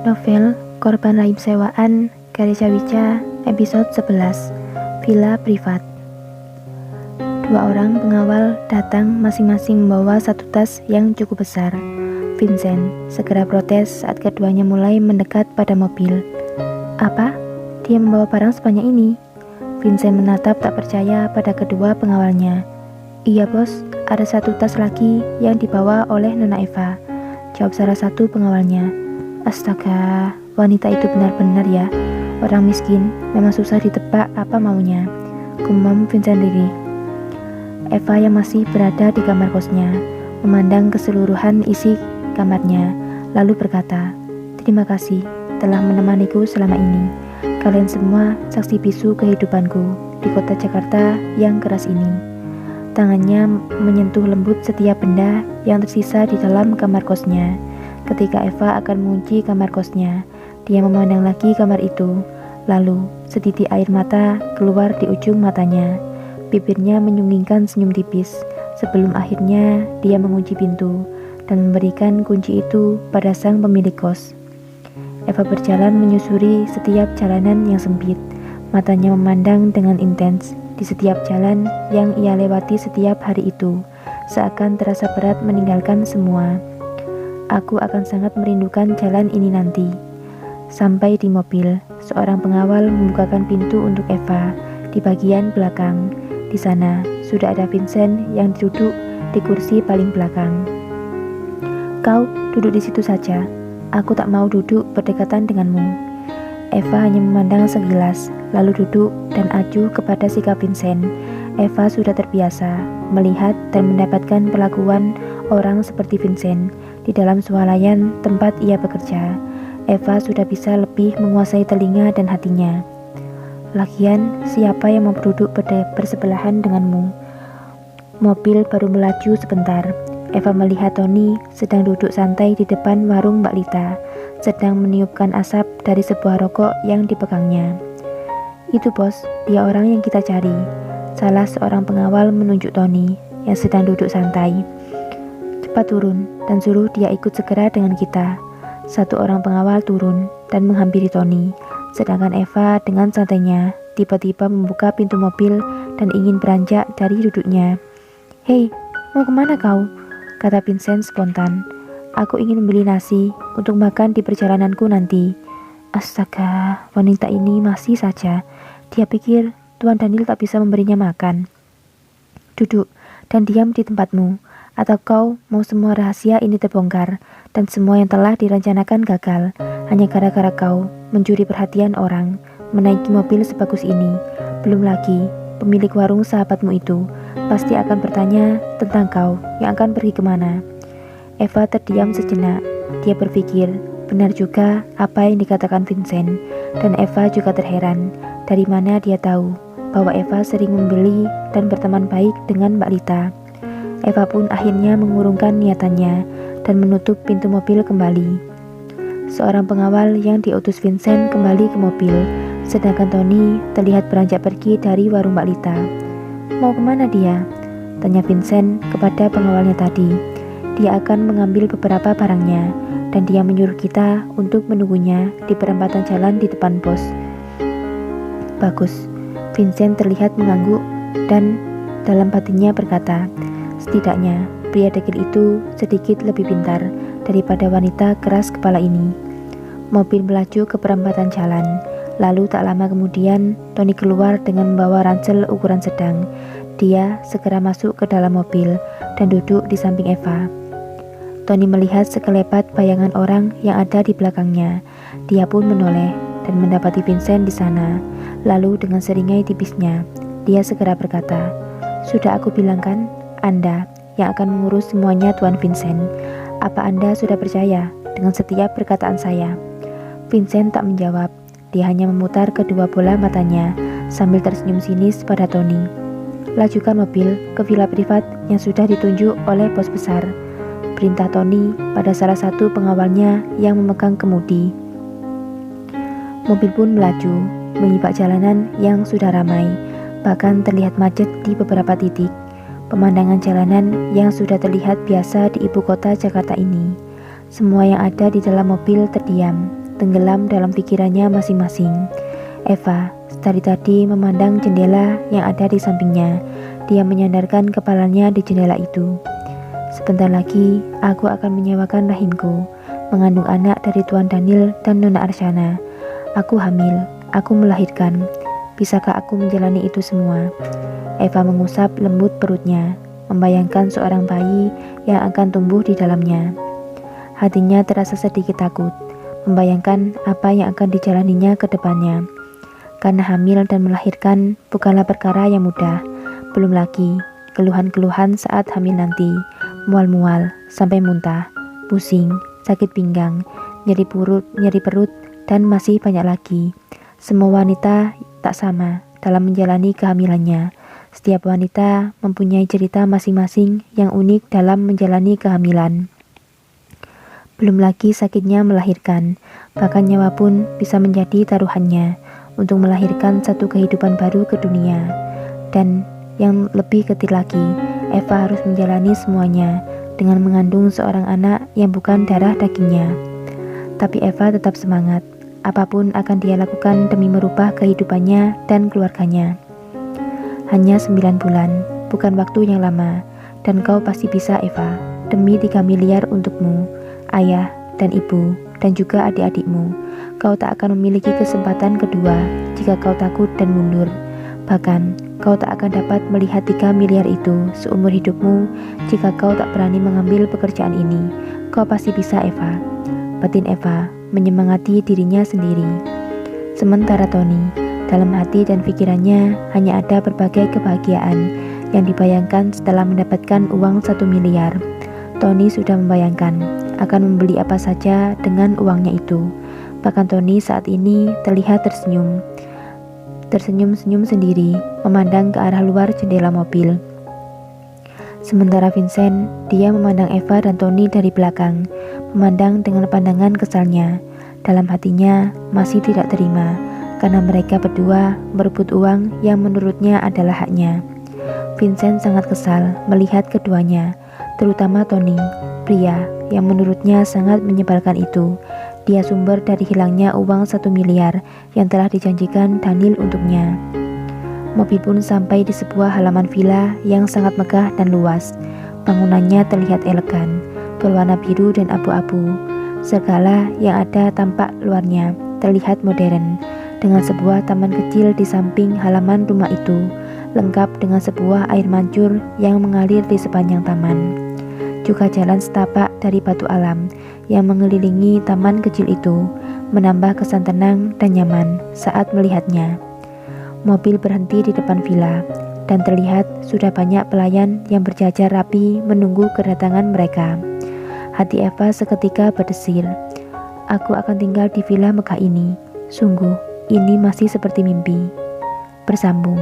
Novel Korban Rahim Sewaan karya Cawica, episode 11, Villa Privat. Dua orang pengawal datang masing-masing membawa satu tas yang cukup besar. Vincent segera protes saat keduanya mulai mendekat pada mobil. Apa? Dia membawa barang sebanyak ini? Vincent menatap tak percaya pada kedua pengawalnya. Iya bos, ada satu tas lagi yang dibawa oleh Nona Eva, jawab salah satu pengawalnya. Astaga, wanita itu benar-benar ya. Orang miskin memang susah ditebak apa maunya, gumam Vincent Riri. Eva yang masih berada di kamar kosnya memandang keseluruhan isi kamarnya, lalu berkata, terima kasih telah menemaniku selama ini. Kalian semua saksi bisu kehidupanku di kota Jakarta yang keras ini. Tangannya menyentuh lembut setiap benda yang tersisa di dalam kamar kosnya. Ketika Eva akan mengunci kamar kosnya, dia memandang lagi kamar itu. Lalu, setitik air mata keluar di ujung matanya. Bibirnya menyunggingkan senyum tipis. Sebelum akhirnya dia mengunci pintu dan memberikan kunci itu pada sang pemilik kos. Eva berjalan menyusuri setiap jalanan yang sempit. Matanya memandang dengan intens di setiap jalan yang ia lewati setiap hari itu. Seakan terasa berat meninggalkan semua. Aku akan sangat merindukan jalan ini nanti. Sampai di mobil, seorang pengawal membukakan pintu untuk Eva di bagian belakang. Di sana sudah ada Vincent yang duduk di kursi paling belakang. Kau duduk di situ saja. Aku tak mau duduk berdekatan denganmu. Eva hanya memandang sekilas, lalu duduk dan acuh kepada sikap Vincent. Eva sudah terbiasa melihat dan mendapatkan perlakuan orang seperti Vincent di dalam swalayan tempat ia bekerja. Eva sudah bisa lebih menguasai telinga dan hatinya. Lagian, siapa yang mau duduk bersebelahan denganmu? Mobil baru melaju sebentar. Eva melihat Tony sedang duduk santai di depan warung Mbak Lita, sedang meniupkan asap dari sebuah rokok yang dipegangnya. Itu bos, dia orang yang kita cari. Salah seorang pengawal menunjuk Tony yang sedang duduk santai. Cepat turun dan suruh dia ikut segera dengan kita. Satu orang pengawal turun dan menghampiri Tony, sedangkan Eva dengan santainya tiba-tiba membuka pintu mobil dan ingin beranjak dari duduknya. Hei, mau kemana kau? Kata Vincent spontan. Aku ingin membeli nasi untuk makan di perjalananku nanti. Astaga, wanita ini masih saja. Dia pikir Tuan Daniel tak bisa memberinya makan. Duduk dan diam di tempatmu. Atau kau mau semua rahasia ini terbongkar dan semua yang telah direncanakan gagal hanya gara-gara kau mencuri perhatian orang, menaiki mobil sebagus ini. Belum lagi pemilik warung sahabatmu itu pasti akan bertanya tentang kau yang akan pergi kemana. Eva terdiam sejenak. Dia berpikir benar juga apa yang dikatakan Vincent, dan Eva juga terheran dari mana dia tahu bahwa Eva sering membeli dan berteman baik dengan Mbak Lita. Eva pun akhirnya mengurungkan niatannya dan menutup pintu mobil kembali. Seorang pengawal yang diutus Vincent kembali ke mobil, sedangkan Tony terlihat beranjak pergi dari warung Mbak Lita. Mau kemana dia? Tanya Vincent kepada pengawalnya tadi. Dia akan mengambil beberapa barangnya dan dia menyuruh kita untuk menunggunya di perempatan jalan di depan pos. Bagus. Vincent terlihat mengangguk dan dalam batinnya berkata, setidaknya pria dekil itu sedikit lebih pintar daripada wanita keras kepala ini. Mobil melaju ke perempatan jalan. Lalu tak lama kemudian Tony keluar dengan membawa ransel ukuran sedang. Dia segera masuk ke dalam mobil dan duduk di samping Eva. Tony melihat sekelebat bayangan orang yang ada di belakangnya. Dia pun menoleh dan mendapati Vincent di sana. Lalu dengan seringai tipisnya, dia segera berkata, sudah aku bilang kan, Anda yang akan mengurus semuanya Tuan Vincent. Apa Anda sudah percaya dengan setiap perkataan saya? Vincent tak menjawab. Dia hanya memutar kedua bola matanya sambil tersenyum sinis pada Tony. Lajukan mobil ke villa privat yang sudah ditunjuk oleh bos besar, perintah Tony pada salah satu pengawalnya yang memegang kemudi. Mobil pun melaju, menyibak jalanan yang sudah ramai, bahkan terlihat macet di beberapa titik. Pemandangan jalanan yang sudah terlihat biasa di ibu kota Jakarta ini. Semua yang ada di dalam mobil terdiam. tenggelam dalam pikirannya masing-masing. Eva dari tadi memandang jendela yang ada di sampingnya. Dia menyandarkan kepalanya di jendela itu. Sebentar lagi, aku akan menyewakan rahimku, mengandung anak dari Tuan Daniel dan Nona Arsyana. Aku hamil, aku melahirkan. Bisakah aku menjalani itu semua? Eva mengusap lembut perutnya, membayangkan seorang bayi yang akan tumbuh di dalamnya. Hatinya terasa sedikit takut, membayangkan apa yang akan dijalaninya ke depannya. Karena hamil dan melahirkan bukanlah perkara yang mudah. Belum lagi keluhan-keluhan saat hamil nanti, mual-mual sampai muntah, pusing, sakit pinggang, nyeri perut, dan masih banyak lagi. Semua wanita tak sama dalam menjalani kehamilannya. Setiap wanita mempunyai cerita masing-masing yang unik dalam menjalani kehamilan. Belum lagi sakitnya melahirkan, bahkan nyawa pun bisa menjadi taruhannya untuk melahirkan satu kehidupan baru ke dunia. Dan yang lebih ketir lagi, Eva harus menjalani semuanya dengan mengandung seorang anak yang bukan darah dagingnya. Tapi Eva tetap semangat. Apapun akan dia lakukan demi merubah kehidupannya dan keluarganya. Hanya 9 bulan, bukan waktu yang lama, dan kau pasti bisa, Eva. Demi 3 miliar untukmu, ayah dan ibu, dan juga adik-adikmu. Kau tak akan memiliki kesempatan kedua jika kau takut dan mundur. Bahkan, kau tak akan dapat melihat 3 miliar itu seumur hidupmu jika kau tak berani mengambil pekerjaan ini. Kau pasti bisa, Eva. Batin Eva menyemangati dirinya sendiri. Sementara Tony, dalam hati dan pikirannya hanya ada berbagai kebahagiaan yang dibayangkan setelah mendapatkan uang 1 miliar. Tony sudah membayangkan akan membeli apa saja dengan uangnya itu. Bahkan Tony saat ini terlihat tersenyum-senyum sendiri, memandang ke arah luar jendela mobil. Sementara Vincent, dia memandang Eva dan Tony dari belakang, memandang dengan pandangan kesalnya. Dalam hatinya masih tidak terima, karena mereka berdua merebut uang yang menurutnya adalah haknya. Vincent sangat kesal melihat keduanya, terutama Tony, pria yang menurutnya sangat menyebalkan itu. Dia sumber dari hilangnya uang 1 miliar yang telah dijanjikan Daniel untuknya. Mobil pun sampai di sebuah halaman villa yang sangat megah dan luas. Bangunannya terlihat elegan, berwarna biru dan abu-abu. Segala yang ada tampak luarnya terlihat modern, dengan sebuah taman kecil di samping halaman rumah itu, lengkap dengan sebuah air mancur yang mengalir di sepanjang taman. Juga jalan setapak dari batu alam yang mengelilingi taman kecil itu, menambah kesan tenang dan nyaman saat melihatnya. Mobil berhenti di depan villa, dan terlihat sudah banyak pelayan yang berjajar rapi menunggu kedatangan mereka. Hati Eva seketika berdesir. Aku akan tinggal di villa megah ini. Sungguh, ini masih seperti mimpi. Bersambung.